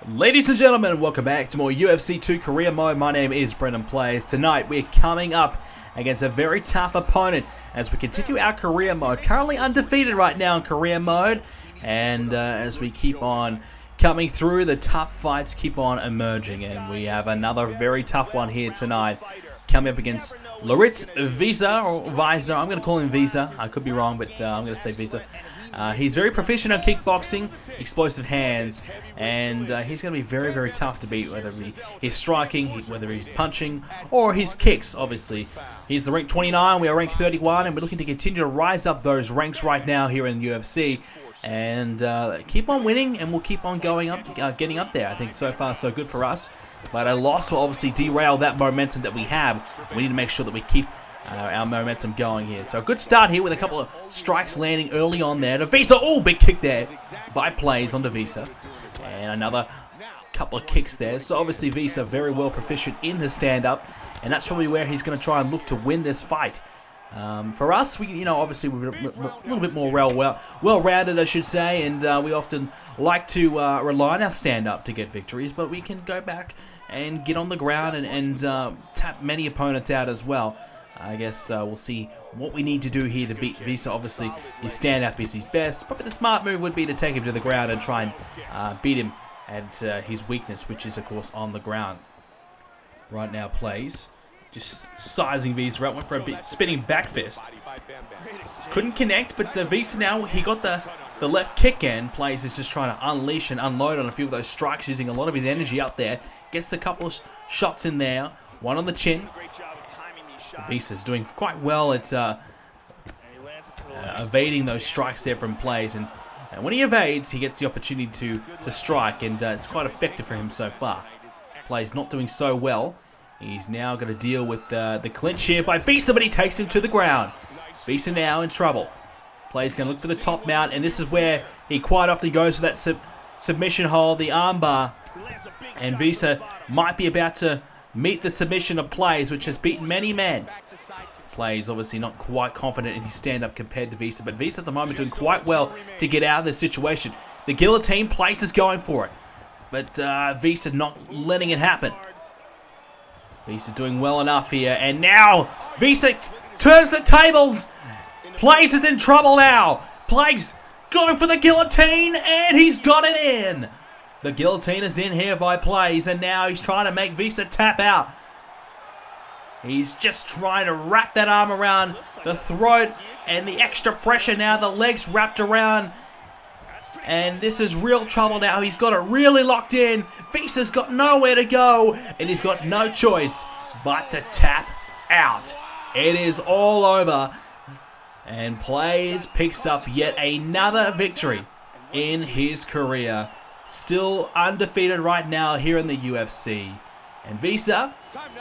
Ladies and gentlemen, welcome back to more UFC 2 career mode. My name is BrendenPlayz. Tonight we're coming up against a very tough opponent as we continue our career mode. Currently undefeated right now in career mode, and as we keep on coming through, the tough fights keep on emerging, and we have another very tough one here tonight coming up against Loritz Visa, or Visa. I'm going to call him Visa. I could be wrong, but I'm going to say Visa. He's very proficient on kickboxing, explosive hands, and he's going to be very, very tough to beat, whether he's striking, whether he's punching, or his kicks, obviously. He's the rank 29, we are rank 31, and we're looking to continue to rise up those ranks right now here in UFC, and keep on winning, and we'll keep on going up, getting up there. I think so far so good for us, but a loss will obviously derail that momentum that we have. We need to make sure that we keep our momentum going here. So a good start here with a couple of strikes landing early on there to Visa. Oh, big kick there by Playz onto Visa. And another couple of kicks there. So obviously Visa very well proficient in the stand-up, and that's probably where he's going to try and look to win this fight. For us, obviously we're a little bit more well-rounded, I should say, and we often like to rely on our stand-up to get victories, but we can go back and get on the ground and tap many opponents out as well. I guess we'll see what we need to do here to beat Visa. Obviously, his stand-up is his best. Probably the smart move would be to take him to the ground and try and beat him at his weakness, which is, of course, on the ground. Right now, Playz just sizing Visa up. Went for a bit spinning back fist. Couldn't connect, but Visa now, he got the left kick in. Playz is just trying to unleash and unload on a few of those strikes, using a lot of his energy up there. Gets a couple of shots in there. One on the chin. Visa's doing quite well at evading those strikes there from Playz, and when he evades, he gets the opportunity to strike, and it's quite effective for him so far. Playz not doing so well. He's now going to deal with the clinch here by Visa, but he takes him to the ground. Visa now in trouble. Playz going to look for the top mount, and this is where he quite often goes for that submission hold, the armbar, and Visa might be about to meet the submission of Playz, which has beaten many men. Playz obviously not quite confident in his stand-up compared to Visa, but Visa at the moment doing quite well to get out of this situation. The guillotine, Playz is going for it, but Visa not letting it happen. Visa doing well enough here, and now Visa turns the tables. Playz is in trouble now. Playz going for the guillotine, and he's got it in. The guillotine is in here by Playz, and now he's trying to make Visa tap out. He's just trying to wrap that arm around the throat, and the extra pressure now, the legs wrapped around. And this is real trouble now. He's got it really locked in. Visa's got nowhere to go, and he's got no choice but to tap out. It is all over, and Playz picks up yet another victory in his career. Still undefeated right now here in the UFC. And Visa,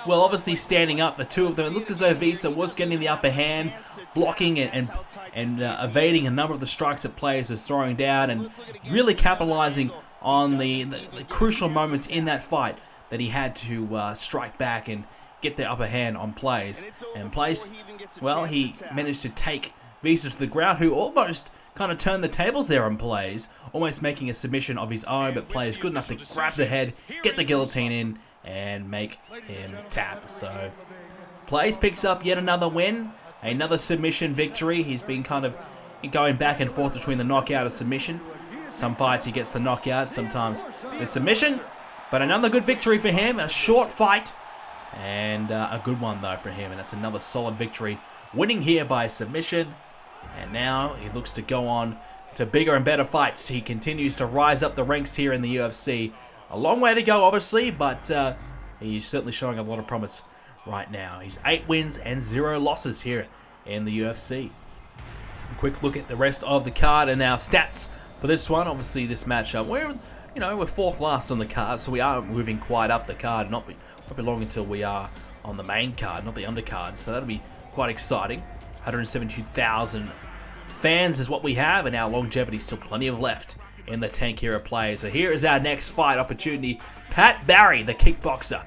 well, obviously standing up, the two of them. It looked as though Visa was getting the upper hand, blocking and evading a number of the strikes that Playz was throwing down, and really capitalizing on the crucial moments in that fight that he had to strike back and get the upper hand on Playz. And Playz, well, he managed to take Visa to the ground, who almost kind of turned the tables there on Playz, almost making a submission of his own, but Playz good enough to grab the head, get the guillotine in, and make him tap. So Playz picks up yet another win, another submission victory. He's been kind of going back and forth between the knockout and submission. Some fights he gets the knockout, sometimes the submission, but another good victory for him, a short fight, and a good one though for him, and that's another solid victory, winning here by submission. And now he looks to go on to bigger and better fights. He continues to rise up the ranks here in the UFC. A long way to go, obviously, but he's certainly showing a lot of promise right now. He's 8 wins and 0 losses here in the UFC. So a quick look at the rest of the card and our stats for this one. Obviously, this matchup, we're 4th last on the card, so we are moving quite up the card. Not be long until we are on the main card, not the undercard. So that'll be quite exciting. 172,000 fans is what we have, and our longevity still plenty of left in the tank era play. So here is our next fight opportunity. Pat Barry, the kickboxer,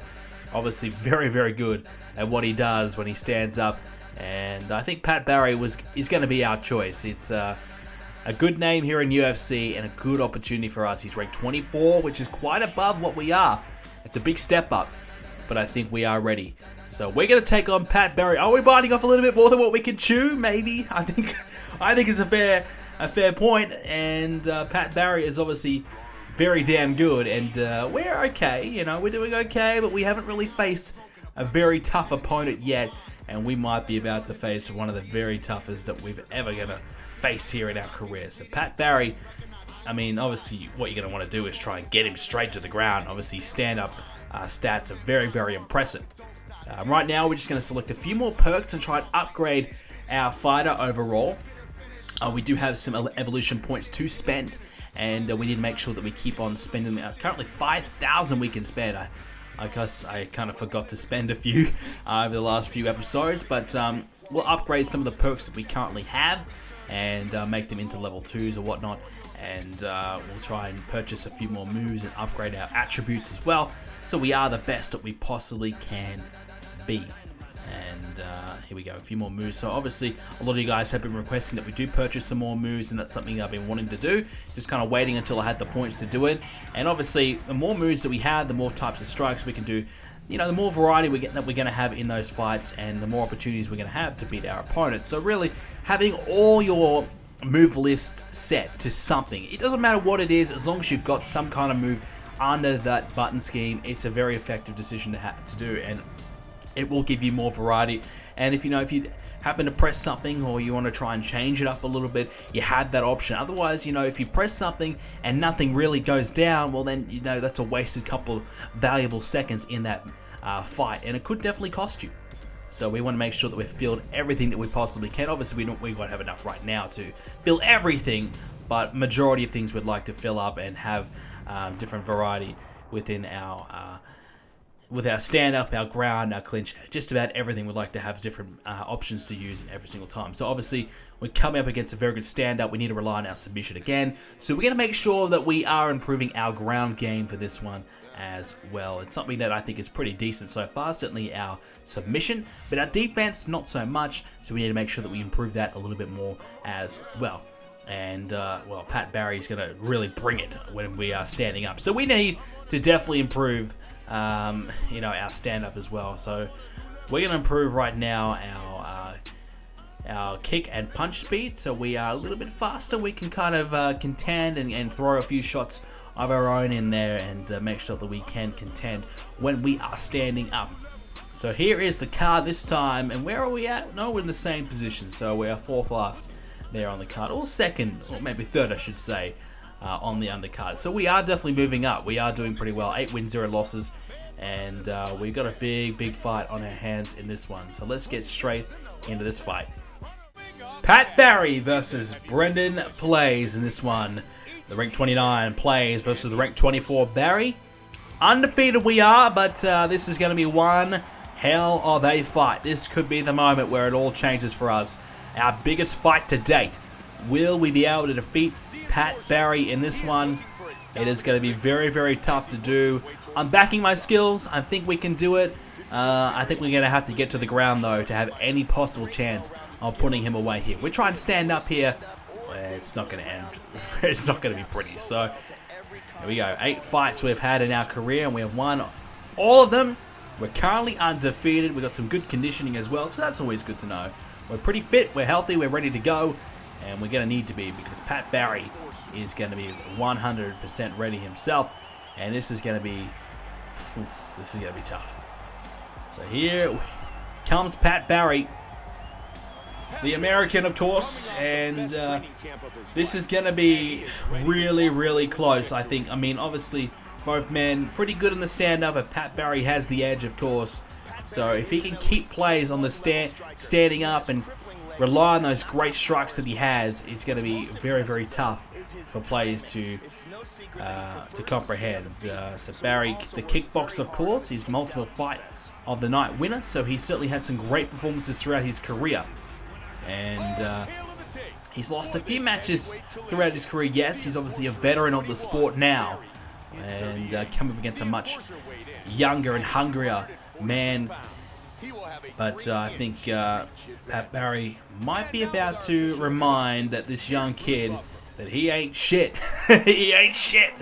obviously very, very good at what he does when he stands up, and I think Pat Barry is going to be our choice. It's a good name here in UFC and a good opportunity for us. He's ranked 24, which is quite above what we are. It's a big step up, but I think we are ready. So we're going to take on Pat Barry. Are we biting off a little bit more than what we can chew? Maybe. I think it's a fair point. And Pat Barry is obviously very damn good, and we're okay. You know, we're doing okay, but we haven't really faced a very tough opponent yet, and we might be about to face one of the very toughest that we've ever gonna face here in our career. So Pat Barry, I mean, obviously what you're going to want to do is try and get him straight to the ground. Obviously stand-up stats are very, very impressive. Right now we're just going to select a few more perks and try and upgrade our fighter overall. We do have some evolution points to spend, and we need to make sure that we keep on spending. Currently 5,000 we can spend. I guess I kind of forgot to spend a few over the last few episodes, but we'll upgrade some of the perks that we currently have and make them into level 2s or whatnot, and we'll try and purchase a few more moves and upgrade our attributes as well, so we are the best that we possibly can be. And here we go, a few more moves. So obviously a lot of you guys have been requesting that we do purchase some more moves, and that's something I've been wanting to do, just kind of waiting until I had the points to do it. And obviously the more moves that we have, the more types of strikes we can do. You know, the more variety that we're going to have in those fights, and the more opportunities we're going to have to beat our opponents. So really, having all your move list set to something, it doesn't matter what it is, as long as you've got some kind of move under that button scheme, it's a very effective decision to do, and it will give you more variety. And if you happen to press something, or you want to try and change it up a little bit, you have that option. Otherwise, if you press something and nothing really goes down, well then, that's a wasted couple valuable seconds in that fight, and it could definitely cost you. So we want to make sure that we've filled everything that we possibly can. Obviously, we won't have enough right now to fill everything, but majority of things we'd like to fill up and have different variety within our with our stand-up, our ground, our clinch, just about everything. We'd like to have different options to use every single time. So obviously, we're coming up against a very good stand-up. We need to rely on our submission again. So we're going to make sure that we are improving our ground game for this one as well. It's something that I think is pretty decent so far, certainly our submission, but our defense, not so much. So we need to make sure that we improve that a little bit more as well. And, well, Pat Barry's going to really bring it when we are standing up. So we need to definitely improve our stand-up as well. So we're going to improve right now our kick and punch speed, so we are a little bit faster. We can kind of contend and throw a few shots of our own in there, and make sure that we can contend when we are standing up. So here is the card this time, and where are we at? No, we're in the same position, so we are 4th last there on the card, or 2nd, or maybe 3rd I should say, on the undercard. So we are definitely moving up. We are doing pretty well. 8 wins, 0 losses, and we've got a big fight on our hands in this one. So let's get straight into this fight. Pat Barry versus BrendenPlayz in this one. The rank 29 Playz versus the rank 24 Barry. Undefeated we are, but this is going to be one hell of a fight. This could be the moment where it all changes for us. Our biggest fight to date. Will we be able to defeat Pat Barry in this one? It is going to be very tough to do. I'm backing my skills. I think we can do it. I think we're going to have to get to the ground, though, to have any possible chance of putting him away here. We're trying to stand up here. It's not going to end. It's not going to be pretty. So, here we go. 8 fights we've had in our career, and we have won all of them. We're currently undefeated. We've got some good conditioning as well, so that's always good to know. We're pretty fit. We're healthy. We're ready to go. And we're going to need to be, because Pat Barry is going to be 100% ready himself. And this is going to be tough. So here comes Pat Barry, the American, of course, and this is going to be really close, I think. I mean, obviously, both men pretty good in the stand-up, but Pat Barry has the edge, of course. So if he can keep Playz on the standing up and rely on those great strikes that he has, it's going to be very tough for Playz to comprehend. So Barry, the kickboxer, of course, he's multiple fight of the night winner, so he's certainly had some great performances throughout his career. And he's lost a few matches throughout his career. Yes, he's obviously a veteran of the sport now, and coming up against a much younger and hungrier man. But I think Pat Barry might be about to remind that this young kid that he ain't shit. He ain't shit.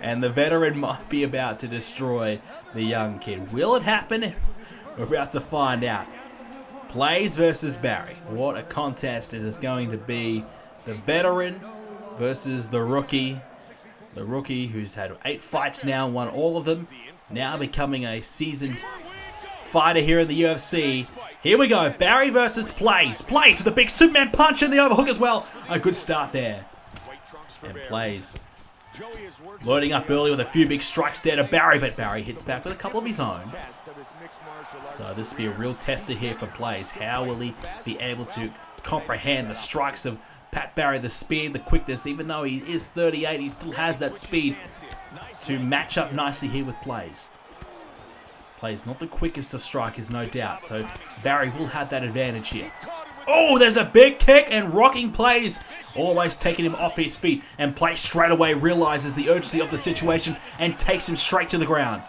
And the veteran might be about to destroy the young kid. Will it happen? We're about to find out. Playz versus Barry. What a contest it is going to be. The veteran versus the rookie. The rookie who's had 8 fights now, won all of them. Now becoming a seasoned fighter here in the UFC. Here we go. Barry versus Playz. Playz with a big Superman punch and the overhook as well. A good start there. And Playz loading up early with a few big strikes there to Barry, but Barry hits back with a couple of his own. So this will be a real tester here for Playz. How will he be able to comprehend the strikes of Pat Barry, the speed, the quickness? Even though he is 38, he still has that speed to match up nicely here with Playz. Playz not the quickest of strikers, no doubt, so Barry will have that advantage here. Oh, there's a big kick and rocking Playz, almost taking him off his feet, and Playz straight away realizes the urgency of the situation and takes him straight to the ground.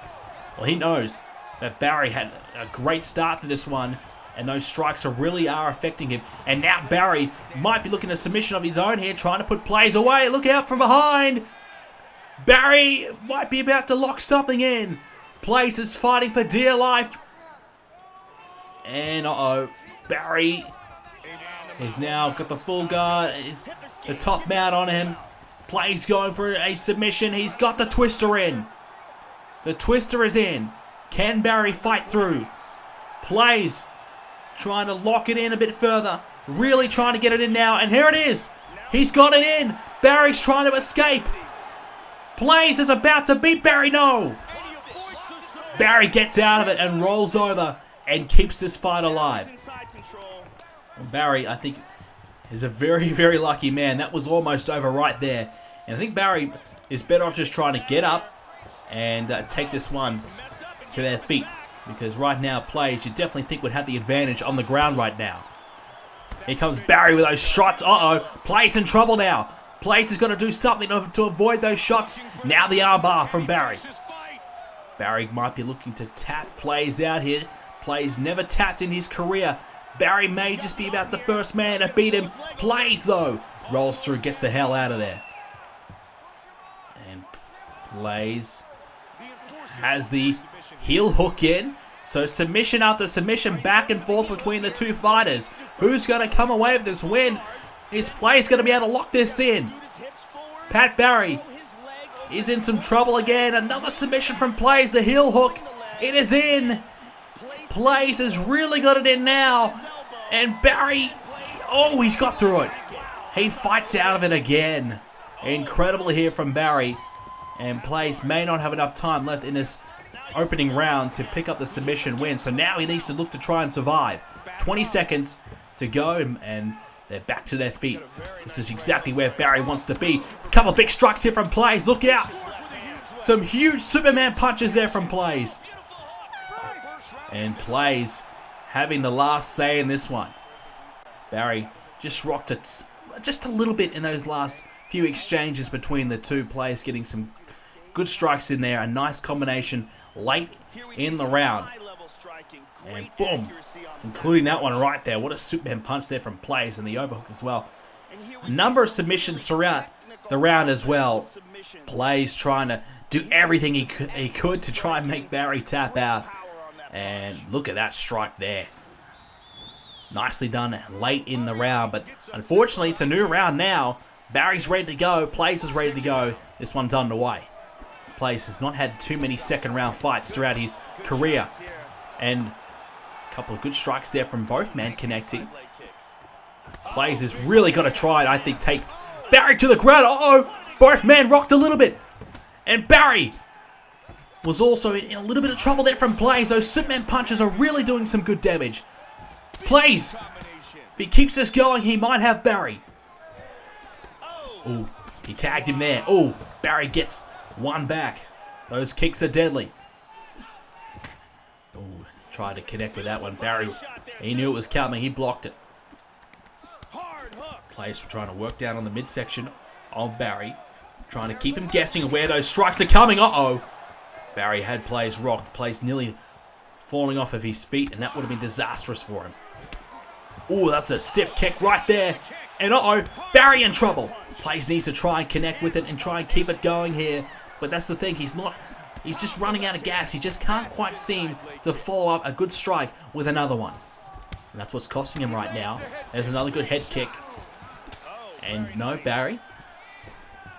Well, he knows that Barry had a great start to this one, and those strikes really are affecting him. And now Barry might be looking at a submission of his own here, trying to put Playz away. Look out from behind. Barry might be about to lock something in. Playz is fighting for dear life. And Barry has now got the full guard, is the top mount on him. Playz going for a submission. He's got the twister in. The twister is in. Can Barry fight through? Playz trying to lock it in a bit further. Really trying to get it in now. And here it is. He's got it in. Barry's trying to escape. Playz is about to beat Barry. No. Barry gets out of it and rolls over and keeps this fight alive. Well, Barry, I think, is a very, very lucky man. That was almost over right there. And I think Barry is better off just trying to get up and take this one to their feet. Because right now, Playz, you definitely think would have the advantage on the ground right now. Here comes Barry with those shots. Playz in trouble now. Playz is going to do something to avoid those shots. Now the armbar from Barry. Barry might be looking to tap Playz out here. Playz never tapped in his career. Barry may just be about the first man to beat him. Playz, though, rolls through, gets the hell out of there. And Playz has the heel hook in. So submission after submission, back and forth between the two fighters. Who's going to come away with this win? Is Playz going to be able to lock this in? Pat Barry is in some trouble again. Another submission from Playz. The heel hook. It is in. Playz has really got it in now. And Barry, he's got through it. He fights out of it again. Incredible here from Barry. And Playz may not have enough time left in this opening round to pick up the submission win. So now he needs to look to try and survive. 20 seconds to go, and they're back to their feet. This is exactly where Barry wants to be. A couple of big strikes here from Playz. Look out. Some huge Superman punches there from Playz. And Playz having the last say in this one. Barry just rocked it just a little bit in those last few exchanges between the two. Playz getting some good strikes in there. A nice combination late in the round. And boom, including that one right there. What a Superman punch there from Playz, and the overhook as well. A number of submissions throughout the round as well. Playz trying to do everything he could to try and make Barry tap out. And look at that strike there. Nicely done late in the round, but unfortunately it's a new round now. Barry's ready to go. Playz is ready to go. This one's underway. Playz has not had too many second round fights throughout his career. And a couple of good strikes there from both men connecting. Playz has really got to try, I think, take Barry to the ground. Both men rocked a little bit. And Barry was also in a little bit of trouble there from Playz. Those Superman punches are really doing some good damage. Playz, if he keeps this going, he might have Barry. Oh, he tagged him there. Oh, Barry gets one back. Those kicks are deadly. Oh, tried to connect with that one. Barry, he knew it was coming. He blocked it. Playz trying to work down on the midsection of Barry. Trying to keep him guessing where those strikes are coming. Barry had Playz rocked. Playz nearly falling off of his feet, and that would have been disastrous for him. Oh, that's a stiff kick right there. And Barry in trouble. Playz needs to try and connect with it and try and keep it going here. But that's the thing, he's just running out of gas. He just can't quite seem to follow up a good strike with another one. And that's what's costing him right now. There's another good head kick. And no, Barry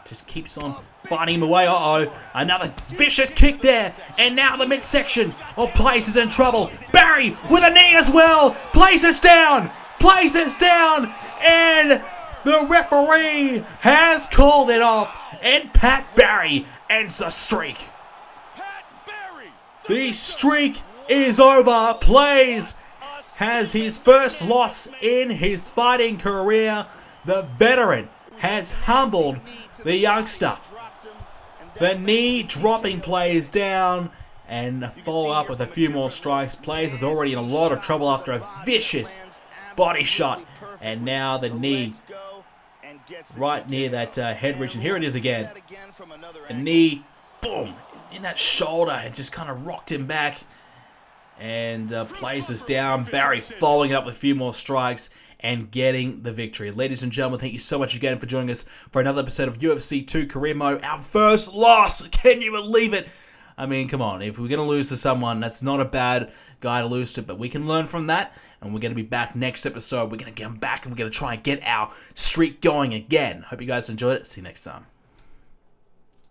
just keeps on fighting him away. Uh-oh. Another vicious kick there. And now the midsection. Oh, Playz is in trouble. Barry with a knee as well. Playz is down. Playz is down. And the referee has called it off. And Pat Barry ends the streak. The streak is over. Playz has his first loss in his fighting career. The veteran has humbled the youngster. The knee dropping Playz down, and a follow-up with a few more strikes. Playz is already in a lot of trouble after a vicious body shot, and now the knee right near that head region. Here it is again. A knee, boom, in that shoulder. It just kind of rocked him back, and Playz is down. Barry following up with a few more strikes and getting the victory. Ladies and gentlemen, thank you so much again for joining us for another episode of UFC 2 Career Mode. Our first loss. Can you believe it? I mean, come on. If we're going to lose to someone, that's not a bad guy to lose to, but we can learn from that, and we're going to be back next episode. We're going to come back, and we're going to try and get our streak going again. Hope you guys enjoyed it. See you next time.